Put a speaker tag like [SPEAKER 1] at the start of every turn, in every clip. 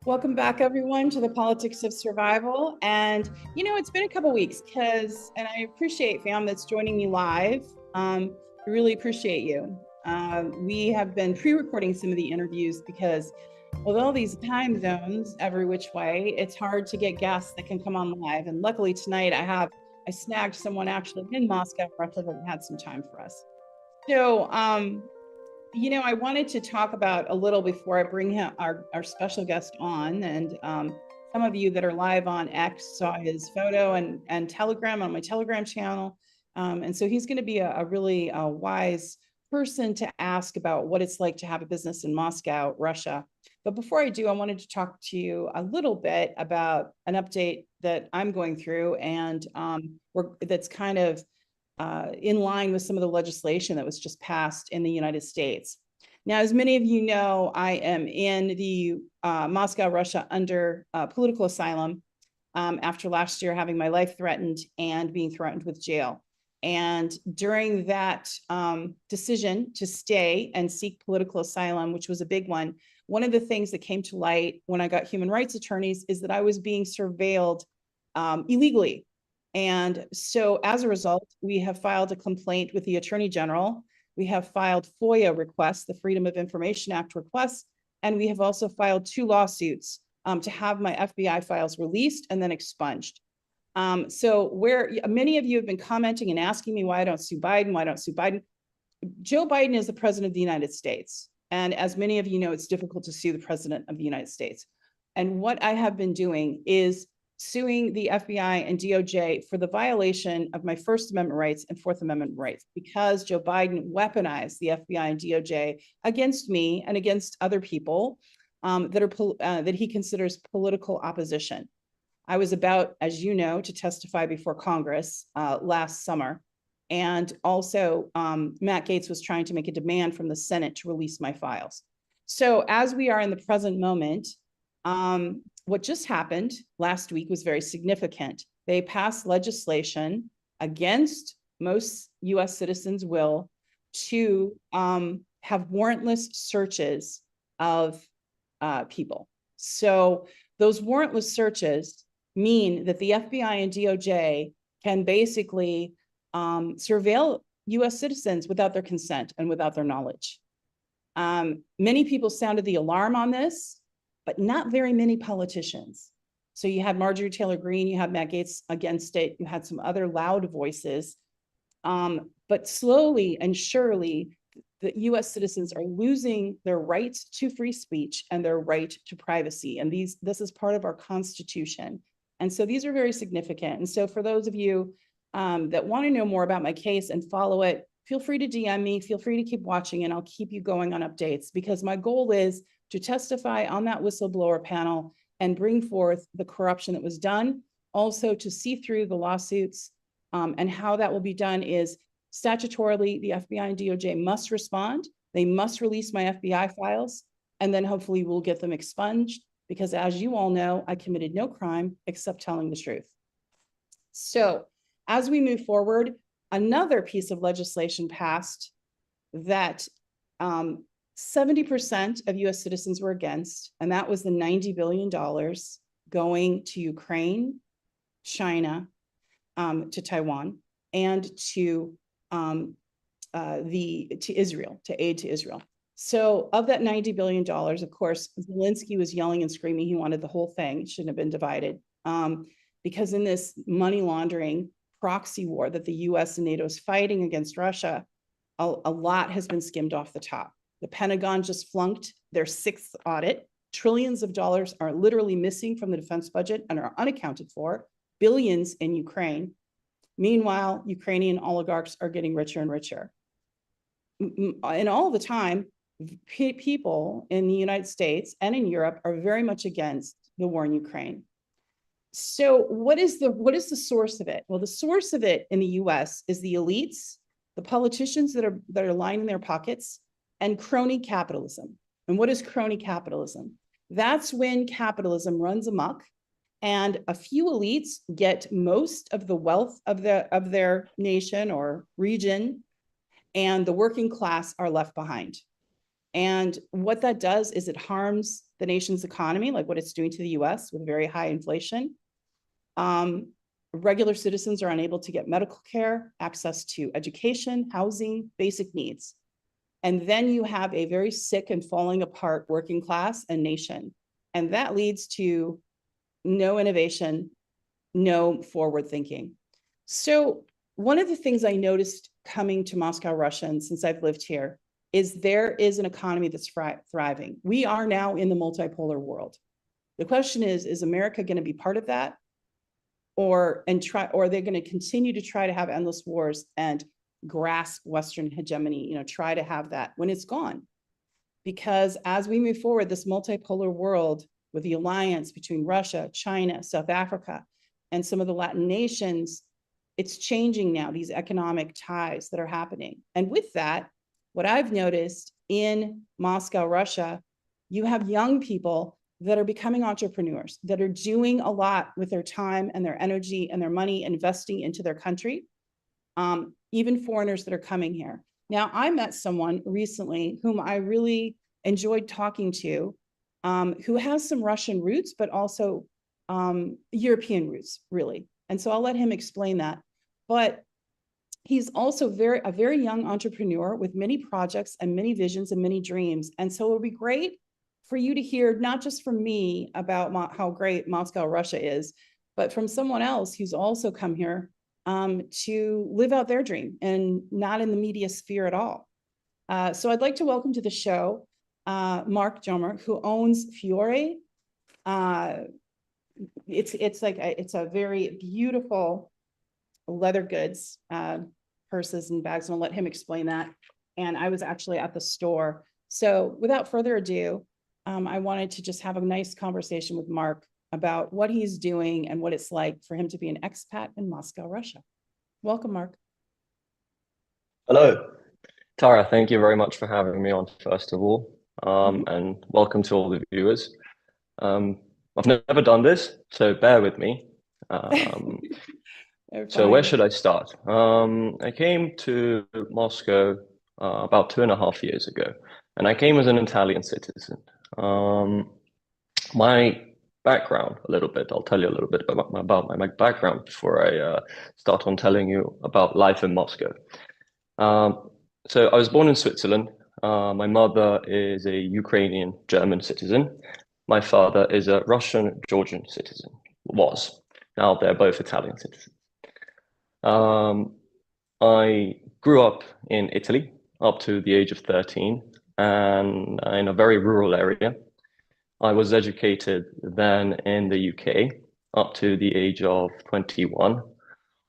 [SPEAKER 1] Welcome back, everyone, to the Politics of Survival. And, it's been a couple weeks and I appreciate fam that's joining me live. I really appreciate you. We have been pre-recording some of the interviews because with all these time zones every which way, it's hard to get guests that can come on live. And luckily tonight I snagged someone actually in Moscow, Russia, that had some time for us. So, I wanted to talk about a little before I bring our special guest on, and some of you that are live on X saw his photo and Telegram on my Telegram channel. And so he's going to be a really wise person to ask about what it's like to have a business in Moscow, Russia. But before I do, I wanted to talk to you a little bit about an update that I'm going through and that's kind of in line with some of the legislation that was just passed in the United States. Now, as many of you know, I am in the Moscow, Russia under political asylum after last year having my life threatened and being threatened with jail. And during that decision to stay and seek political asylum, which was a big one of the things that came to light when I got human rights attorneys is that I was being surveilled illegally. And so as a result, we have filed a complaint with the Attorney General. We have filed FOIA requests, the Freedom of Information Act requests, and we have also filed 2 lawsuits to have my FBI files released and then expunged. So where many of you have been commenting and asking me why I don't sue Biden, Joe Biden is the president of the United States. And as many of you know, it's difficult to sue the president of the United States. And what I have been doing is suing the FBI and DOJ for the violation of my First Amendment rights and Fourth Amendment rights because Joe Biden weaponized the FBI and DOJ against me and against other people that he considers political opposition. I was about, as you know, to testify before Congress last summer. And also Matt Gaetz was trying to make a demand from the Senate to release my files. So as we are in the present moment, what just happened last week was very significant. They passed legislation against most US citizens' will to have warrantless searches of people. So those warrantless searches mean that the FBI and DOJ can basically surveil US citizens without their consent and without their knowledge. Many people sounded the alarm on this, but not very many politicians. So you had Marjorie Taylor Greene, you had Matt Gaetz against it, you had some other loud voices. But slowly and surely, the US citizens are losing their right to free speech and their right to privacy. And this is part of our Constitution. And so these are very significant. And so for those of you that want to know more about my case and follow it, feel free to DM me, feel free to keep watching, and I'll keep you going on updates because my goal is to testify on that whistleblower panel and bring forth the corruption that was done, also to see through the lawsuits. And how that will be done is statutorily, the FBI and DOJ must respond. They must release my FBI files, and then hopefully we'll get them expunged because as you all know, I committed no crime except telling the truth. So as we move forward, another piece of legislation passed that 70% of US citizens were against, and that was the $90 billion going to Ukraine, China, to Taiwan, and to Israel, to aid to Israel. So of that $90 billion, of course, Zelensky was yelling and screaming he wanted the whole thing. It shouldn't have been divided. Because in this money laundering proxy war that the US and NATO is fighting against Russia, a lot has been skimmed off the top. The Pentagon just flunked their 6th audit. Trillions of dollars are literally missing from the defense budget and are unaccounted for, billions in Ukraine. Meanwhile, Ukrainian oligarchs are getting richer and richer. And all the time, people in the United States and in Europe are very much against the war in Ukraine. So what is the source of it? Well, the source of it in the US is the elites, the politicians that are lining their pockets, and crony capitalism. And what is crony capitalism? That's when capitalism runs amok and a few elites get most of the wealth of their nation or region, and the working class are left behind. And what that does is it harms the nation's economy, like what it's doing to the US with very high inflation. Regular citizens are unable to get medical care, access to education, housing, basic needs. And then you have a very sick and falling apart working class and nation. And that leads to no innovation, no forward thinking. So one of the things I noticed coming to Moscow, Russia, and since I've lived here, is there is an economy that's thriving. We are now in the multipolar world. The question is America going to be part of that? Or are they going to continue to try to have endless wars and grasp Western hegemony, try to have that when it's gone? Because as we move forward, this multipolar world with the alliance between Russia, China, South Africa, and some of the Latin nations, it's changing now, these economic ties that are happening. And with that, what I've noticed in Moscow, Russia, you have young people that are becoming entrepreneurs, that are doing a lot with their time and their energy and their money, investing into their country, even foreigners that are coming here. Now, I met someone recently whom I really enjoyed talking to, who has some Russian roots, but also European roots, really. And so I'll let him explain that. But he's also a very young entrepreneur with many projects and many visions and many dreams. And so it would be great for you to hear, not just from me about how great Moscow, Russia is, but from someone else who's also come here to live out their dream and not in the media sphere at all. So I'd like to welcome to the show, Mark Doumler, who owns Fiore. It's a very beautiful leather goods, purses and bags, and I'll let him explain that. And I was actually at the store. So without further ado, I wanted to just have a nice conversation with Mark about what he's doing and what it's like for him to be an expat in Moscow, Russia. Welcome, Mark.
[SPEAKER 2] Hello, Tara. Thank you very much for having me on, first of all, and welcome to all the viewers. I've never done this, so bear with me. So where should I start? I came to Moscow about 2.5 years ago, and I came as an Italian citizen. My background, I'll tell you a little bit about my background before I start on telling you about life in Moscow. So I was born in Switzerland. My mother is a Ukrainian German citizen. My father is a Russian Georgian citizen, was. Now they're both Italian citizens. I grew up in Italy up to the age of 13 and in a very rural area. I was educated then in the UK up to the age of 21.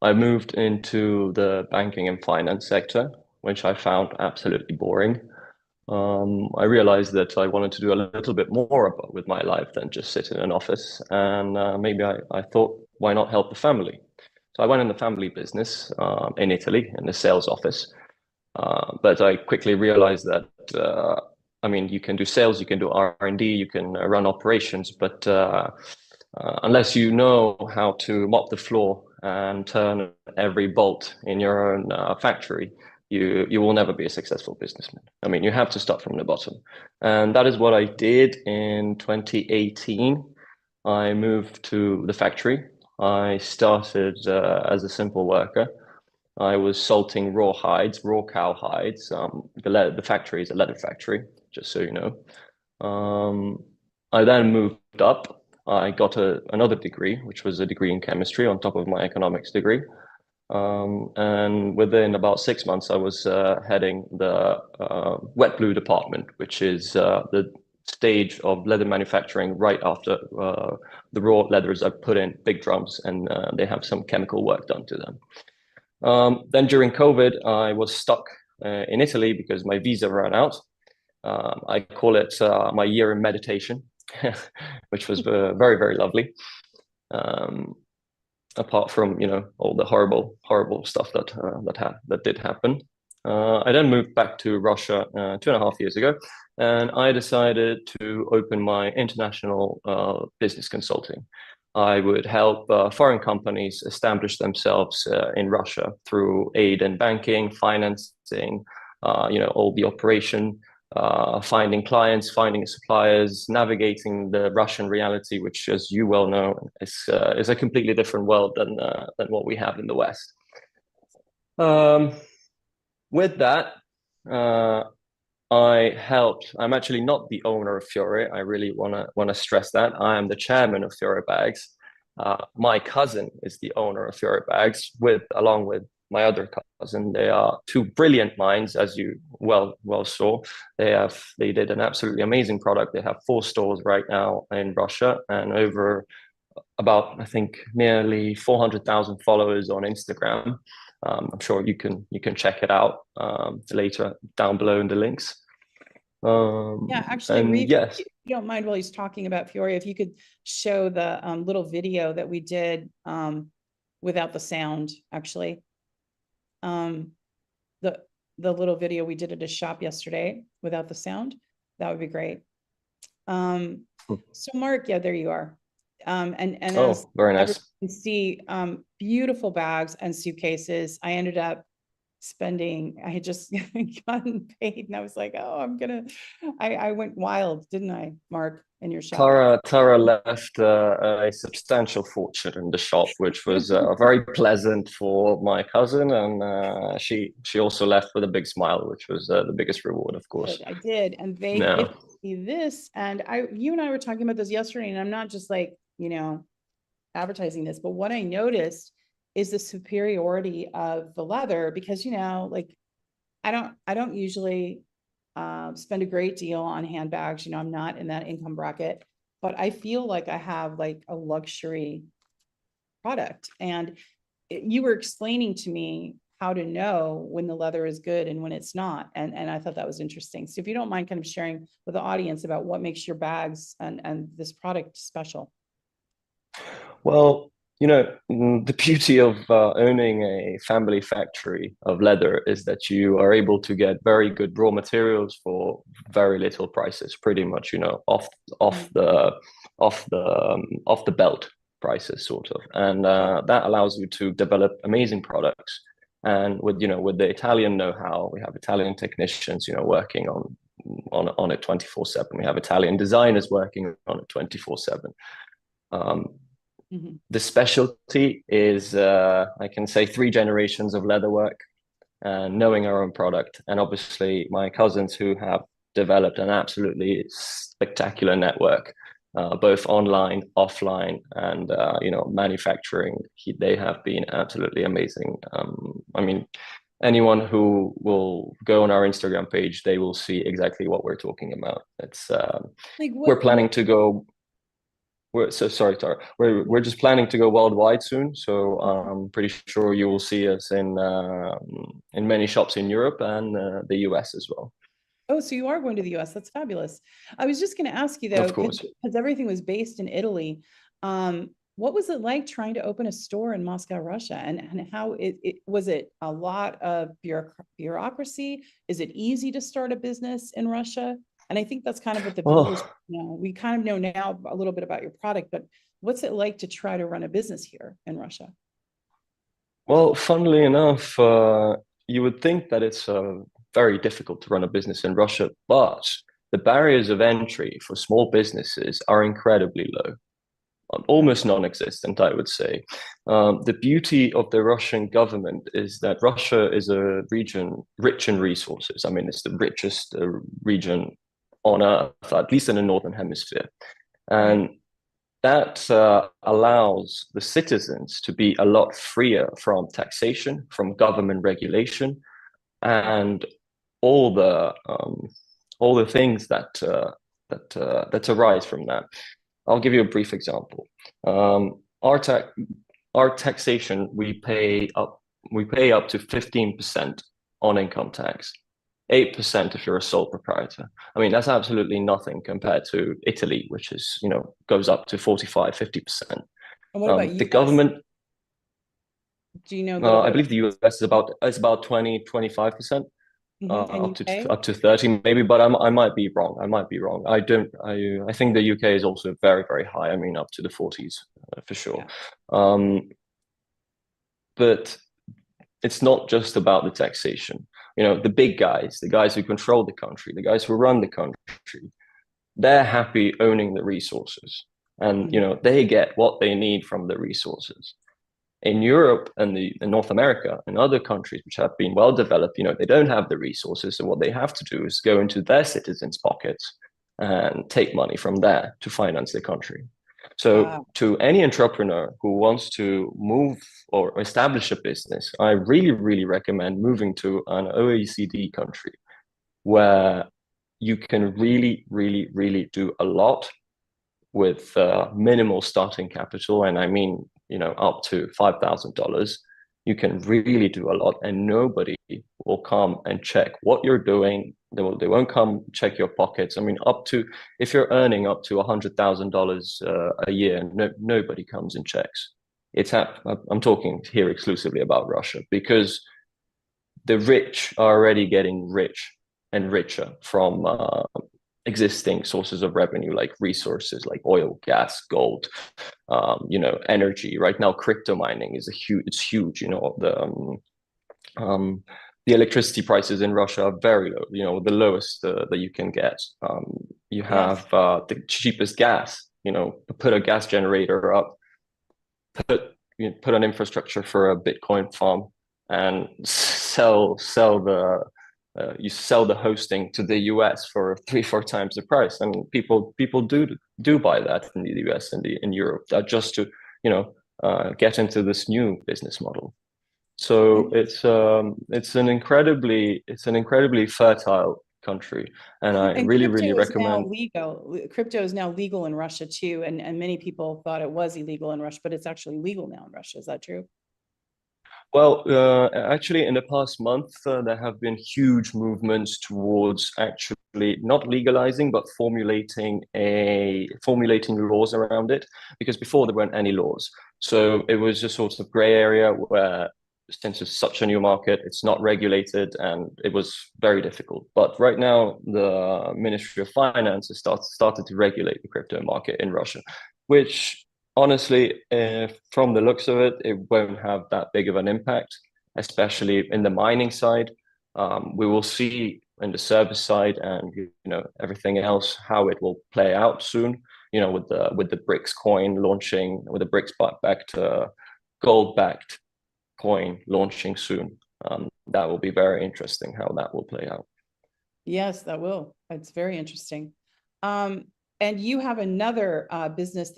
[SPEAKER 2] I moved into the banking and finance sector, which I found absolutely boring. I realized that I wanted to do a little bit more with my life than just sit in an office. And maybe I thought, why not help the family? So I went in the family business in Italy in the sales office. But I quickly realized that, you can do sales, you can do R&D, you can run operations, but unless you know how to mop the floor and turn every bolt in your own factory, you will never be a successful businessman. I mean, you have to start from the bottom. And that is what I did in 2018. I moved to the factory. I started as a simple worker. I was salting raw cow hides. The factory is a leather factory, just so you know. I then moved up. I got another degree, which was a degree in chemistry on top of my economics degree. And within about 6 months, I was heading the wet blue department, which is the stage of leather manufacturing right after the raw leathers are put in big drums and they have some chemical work done to them. Then during COVID, I was stuck in Italy because my visa ran out. I call it my year in meditation, which was very, very lovely. Apart from, all the horrible stuff that did happen. I then moved back to Russia 2.5 years ago, and I decided to open my international business consulting. I would help foreign companies establish themselves in Russia through aid and banking, financing, all the operation, finding clients, finding suppliers, navigating the Russian reality, which, as you well know, is a completely different world than what we have in the West. With that, I'm actually not the owner of Fiore. I really want to stress that. I am the chairman of Fiore Bags. My cousin is the owner of Fiore Bags, along with my other cousin. They are two brilliant minds, as you well saw. They did an absolutely amazing product. They have 4 stores right now in Russia, and over about, I think, nearly 400,000 followers on Instagram. I'm sure you can check it out later down below in the links.
[SPEAKER 1] Yeah, actually, Reade,
[SPEAKER 2] yes,
[SPEAKER 1] if you don't mind, while he's talking about Fiore, if you could show the little video that we did without the sound, actually. The little video we did at a shop yesterday without the sound, that would be great. So Mark, yeah, there you are. And as
[SPEAKER 2] very nice.
[SPEAKER 1] everyone can see, beautiful bags and suitcases. I ended up I had just gotten paid and I was like, oh, I went wild, didn't I, Mark, in your shop?
[SPEAKER 2] Tara left a substantial fortune in the shop, which was very pleasant for my cousin, and she also left with a big smile, which was the biggest reward, of course.
[SPEAKER 1] I did, and they gifted me this, and you and I were talking about this yesterday, and I'm not just like, advertising this, but what I noticed is the superiority of the leather, because like I don't usually spend a great deal on handbags. I'm not in that income bracket, but I feel like I have like a luxury product. And you were explaining to me how to know when the leather is good and when it's not. And I thought that was interesting. So if you don't mind kind of sharing with the audience about what makes your bags and this product special.
[SPEAKER 2] Well, the beauty of owning a family factory of leather is that you are able to get very good raw materials for very little prices, pretty much, off the belt prices, sort of, and that allows you to develop amazing products. And with the Italian know-how, we have Italian technicians, working on it 24/7. We have Italian designers working on it 24/7. The specialty is, I can say, 3 generations of leatherwork and knowing our own product. And obviously my cousins, who have developed an absolutely spectacular network, both online, offline, and, manufacturing. They have been absolutely amazing. I mean, anyone who will go on our Instagram page, they will see exactly what we're talking about. It's we're planning to go. Sorry, Tara. We're just planning to go worldwide soon, so I'm pretty sure you will see us in many shops in Europe and the US as well.
[SPEAKER 1] Oh, so you are going to the US. That's fabulous. I was just going to ask you, though,
[SPEAKER 2] Of course,
[SPEAKER 1] because everything was based in Italy. What was it like trying to open a store in Moscow, Russia? And how was it a lot of bureaucracy? Is it easy to start a business in Russia? And I think that's kind of what the viewers know. We kind of know now a little bit about your product, but what's it like to try to run a business here in Russia?
[SPEAKER 2] well, funnily enough, you would think that it's very difficult to run a business in Russia, but the barriers of entry for small businesses are incredibly low. Almost non-existent, I would say. The beauty of the Russian government is that Russia is a region rich in resources. I mean, it's the richest region on Earth, at least in the Northern Hemisphere. And that allows the citizens to be a lot freer from taxation, from government regulation, and all the things that arise from that. I'll give you a brief example. Our taxation, we pay up to 15% on income tax, 8% if you're a sole proprietor. I mean, that's absolutely nothing compared to Italy, which is, goes up to 45, 50%.
[SPEAKER 1] And what about
[SPEAKER 2] the
[SPEAKER 1] US?
[SPEAKER 2] government?
[SPEAKER 1] Do you know?
[SPEAKER 2] I believe the US is about 20, 25%. Up to 30 maybe, but I might be wrong. I think the UK is also very, very high. I mean, up to the 40s for sure. Yeah. But it's not just about the taxation. You know, the big guys, the guys who control the country, the guys who run the country, they're happy owning the resources, and you know, they get what they need from the resources. In Europe and in North America and other countries which have been well developed, you know, they don't have the resources, so what they have to do is go into their citizens' pockets and take money from there to finance the country. So to any entrepreneur who wants to move or establish a business, I really, really recommend moving to an OECD country where you can really, really, really do a lot with minimal starting capital. And I mean, you know, up to $5,000, you can really do a lot, and nobody will come and check what you're doing. They won't come check your pockets. I mean, if you're earning up to $100,000 a year, nobody comes and checks. I'm talking here exclusively about Russia, because the rich are already getting rich and richer from existing sources of revenue, like resources like oil, gas, gold, you know, energy. Right now, crypto mining is it's huge. You know, the electricity prices in Russia are very low. You know, the lowest that you can get. You have the cheapest gas. You know, put a gas generator up, put an infrastructure for a Bitcoin farm, and sell you sell the hosting to the US for 3-4 times the price, and people do buy that in the US and in Europe, just to, you know, get into this new business model. So it's an incredibly fertile country, and I really recommend.
[SPEAKER 1] Crypto is now legal in Russia too, and many people thought it was illegal in Russia, but it's actually legal now in Russia. Is that true?
[SPEAKER 2] Well, actually, in the past month, there have been huge movements towards actually not legalizing, but formulating laws around it. Because before there weren't any laws, so it was a sort of gray area where, since it's such a new market, it's not regulated, and it was very difficult. But right now, the Ministry of Finance has started to regulate the crypto market in Russia, which, honestly, from the looks of it, it won't have that big of an impact, especially in the mining side. We will see in the service side and, you know, everything else, how it will play out soon. You know, with the BRICS coin launching, with the BRICS backed gold-backed coin launching soon. That will be very interesting how that will play out.
[SPEAKER 1] Yes, that will. It's very interesting. And you have another business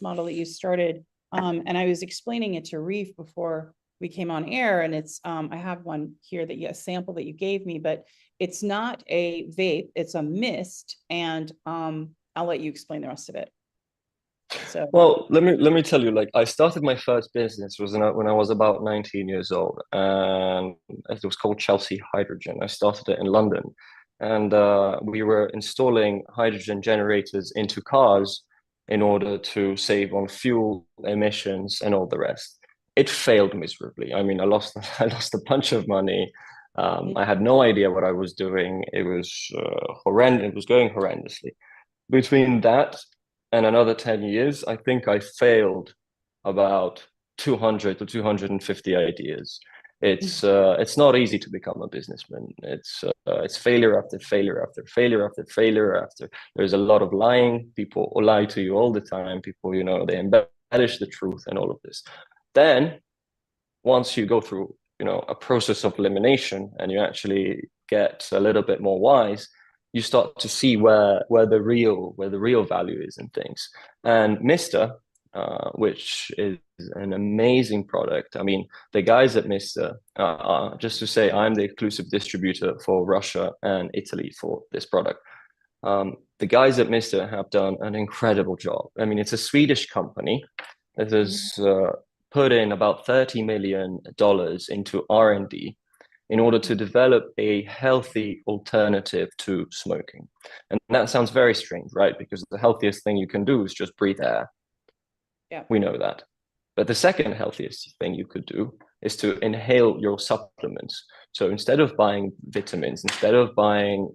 [SPEAKER 1] model that you started, and I was explaining it to Reade before we came on air, and it's I have one here a sample that you gave me, but it's not a vape, it's a mist, and I'll let you explain the rest of it. So,
[SPEAKER 2] well, let me tell you, like, I started my first business when I was about 19 years old, and it was called Chelsea Hydrogen. I started it in London, and we were installing hydrogen generators into cars in order to save on fuel emissions and all the rest. It failed miserably. I mean, I lost a bunch of money. I had no idea what I was doing. It was horrendous. It was going horrendously. Between that and another 10 years, I think I failed about 200 to 250 ideas. It's not easy to become a businessman. It's failure after failure after failure after failure after. There's a lot of lying. People lie to you all the time. People, you know, they embellish the truth and all of this. Then, once you go through, you know, a process of elimination, and you actually get a little bit more wise, you start to see where the real value is in things. And Mister, which is an amazing product. I mean, the guys at Mister, just to say, I'm the exclusive distributor for Russia and Italy for this product. The guys at Mister have done an incredible job. I mean, it's a Swedish company that has put in about $30 million into R&D in order to develop a healthy alternative to smoking. And that sounds very strange, right? Because the healthiest thing you can do is just breathe air.
[SPEAKER 1] Yeah.
[SPEAKER 2] We know that. But the second healthiest thing you could do is to inhale your supplements. So instead of buying vitamins, instead of buying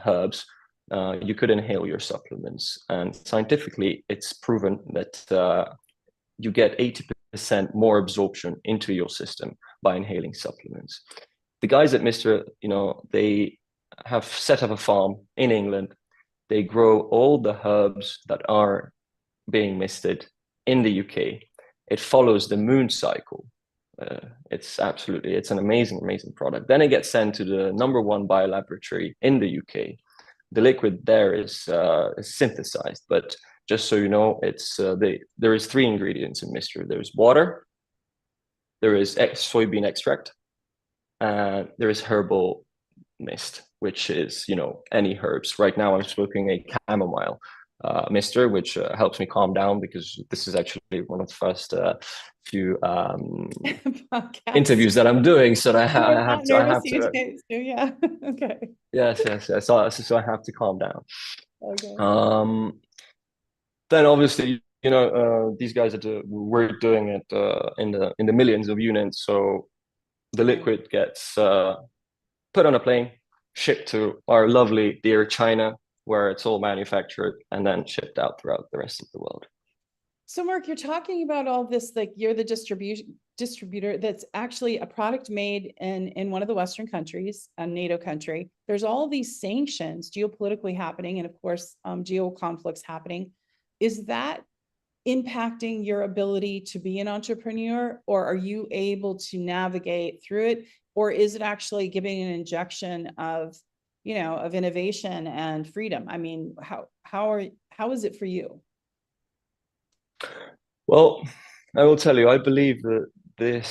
[SPEAKER 2] herbs, you could inhale your supplements. And scientifically, it's proven that you get 80% more absorption into your system by inhaling supplements. the guys at Mr., they have set up a farm in England. They grow all the herbs that are being misted in the UK. It follows the moon cycle. It's an amazing, amazing product. Then it gets sent to the #1 biolaboratory in the UK. The liquid there is synthesized, but just so you know, there is 3 ingredients in Mr. There's water, there is soybean extract, and there is herbal mist, which is, any herbs. Right now I'm smoking a chamomile mister, which helps me calm down, because this is actually one of the first few interviews that I'm doing. So I have to.
[SPEAKER 1] Yeah. Okay.
[SPEAKER 2] Yes. So I have to calm down.
[SPEAKER 1] Okay.
[SPEAKER 2] Then obviously, these guys we're doing it in the millions of units. So the liquid gets put on a plane, shipped to our lovely dear China, where it's all manufactured and then shipped out throughout the rest of the world.
[SPEAKER 1] So Mark, you're talking about all this, like you're the distributor that's actually a product made in one of the Western countries, a NATO country. There's all these sanctions geopolitically happening, and of course, geo conflicts happening. Is that impacting your ability to be an entrepreneur, or are you able to navigate through it? Or is it actually giving an injection of, of innovation and freedom? I mean, how is it for you?
[SPEAKER 2] Well, I will tell you, I believe that this